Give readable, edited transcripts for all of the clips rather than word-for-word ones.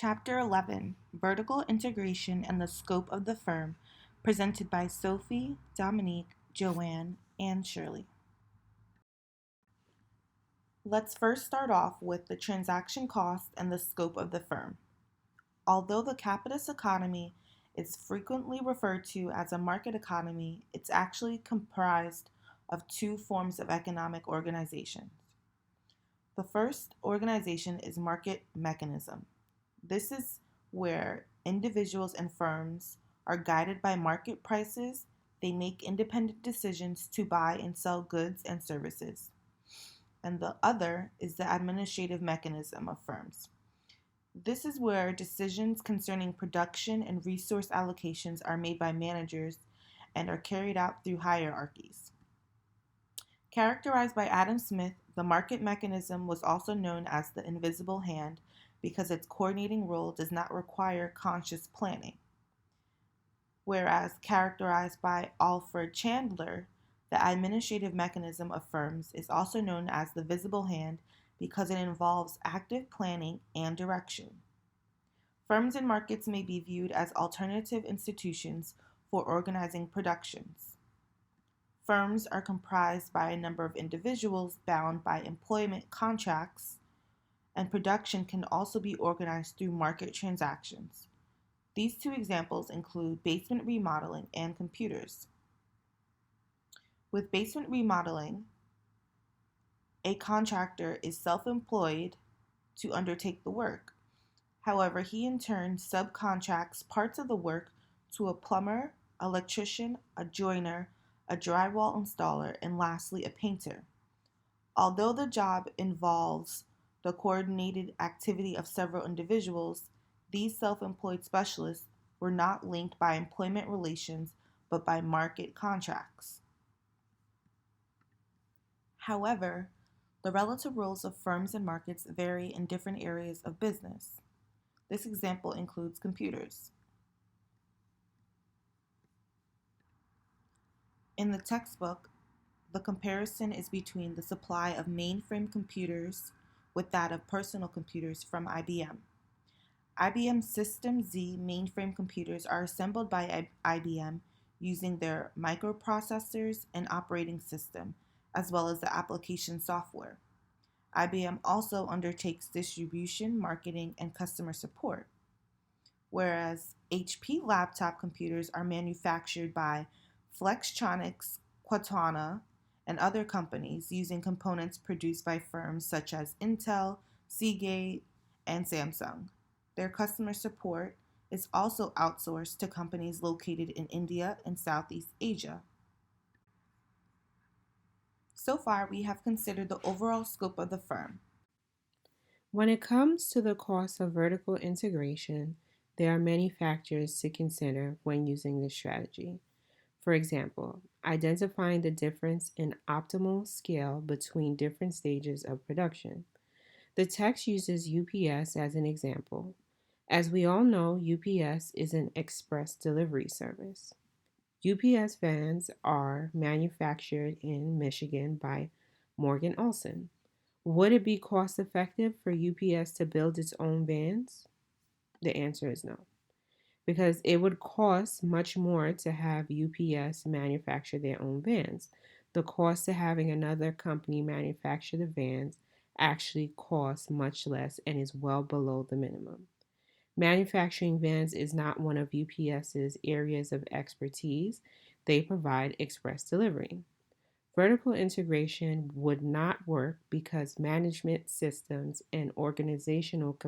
Chapter 11: Vertical Integration and the Scope of the Firm, presented by Sophie, Dominique, Joanne, and Shirley. Let's first start off with the transaction cost and the scope of the firm. Although the capitalist economy is frequently referred to as a market economy, it's actually comprised of two forms of economic organization. The first organization is market mechanism. This is where individuals and firms are guided by market prices. They make independent decisions to buy and sell goods and services. And the other is the administrative mechanism of firms. This is where decisions concerning production and resource allocations are made by managers and are carried out through hierarchies. Characterized by Adam Smith, the market mechanism was also known as the invisible hand because its coordinating role does not require conscious planning. Whereas characterized by Alfred Chandler, the administrative mechanism of firms is also known as the visible hand because it involves active planning and direction. Firms and markets may be viewed as alternative institutions for organizing productions. Firms are comprised by a number of individuals bound by employment contracts, and production can also be organized through market transactions. These two examples include basement remodeling and computers. With basement remodeling, a contractor is self-employed to undertake the work. However, he in turn subcontracts parts of the work to a plumber, electrician, a joiner, a drywall installer, and lastly, a painter. Although the job involves the coordinated activity of several individuals, these self-employed specialists were not linked by employment relations but by market contracts. However, the relative roles of firms and markets vary in different areas of business. This example includes computers. In the textbook, the comparison is between the supply of mainframe computers with that of personal computers from IBM. IBM System Z mainframe computers are assembled by IBM using their microprocessors and operating system, as well as the application software. IBM also undertakes distribution, marketing, and customer support, whereas HP laptop computers are manufactured by Flextronics, Qualcomm, and other companies using components produced by firms such as Intel, Seagate, and Samsung. Their customer support is also outsourced to companies located in India and Southeast Asia. So far, we have considered the overall scope of the firm. When it comes to the cost of vertical integration, there are many factors to consider when using this strategy. For example, identifying the difference in optimal scale between different stages of production. The text uses UPS as an example. As we all know, UPS is an express delivery service. UPS vans are manufactured in Michigan by Morgan Olson. Would it be cost effective for UPS to build its own vans? The answer is no, because it would cost much more to have UPS manufacture their own vans. The cost of having another company manufacture the vans actually costs much less and is well below the minimum. Manufacturing vans is not one of UPS's areas of expertise. They provide express delivery. Vertical integration would not work because management systems and organizational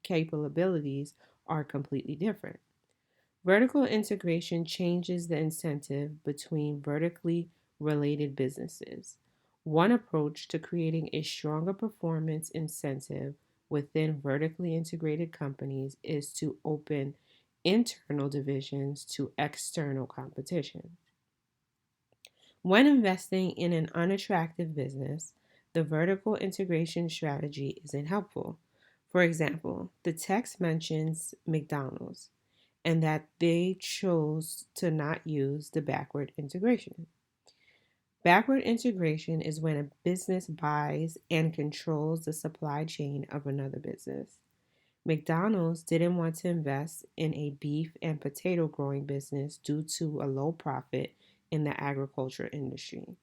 capabilities are completely different. Vertical integration changes the incentive between vertically related businesses. One approach to creating a stronger performance incentive within vertically integrated companies is to open internal divisions to external competition. When investing in an unattractive business, the vertical integration strategy isn't helpful. For example, the text mentions McDonald's and that they chose to not use the backward integration. Backward integration is when a business buys and controls the supply chain of another business. McDonald's didn't want to invest in a beef and potato growing business due to a low profit in the agriculture industry.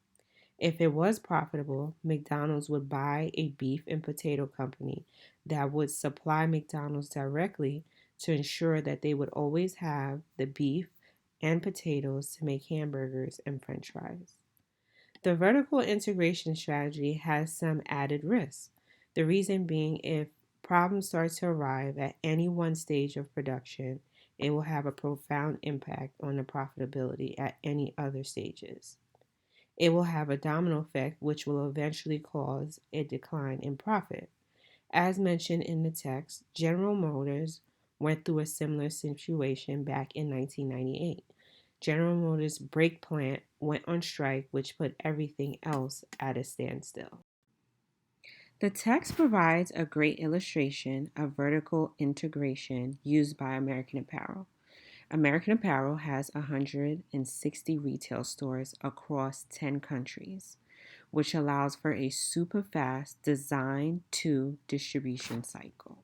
If it was profitable, McDonald's would buy a beef and potato company that would supply McDonald's directly to ensure that they would always have the beef and potatoes to make hamburgers and french fries. The vertical integration strategy has some added risks. The reason being, if problems start to arrive at any one stage of production, it will have a profound impact on the profitability at any other stages. It will have a domino effect, which will eventually cause a decline in profit. As mentioned in the text, General Motors went through a similar situation back in 1998. General Motors' brake plant went on strike, which put everything else at a standstill. The text provides a great illustration of vertical integration used by American Apparel. American Apparel has 160 retail stores across 10 countries, which allows for a super fast design to distribution cycle.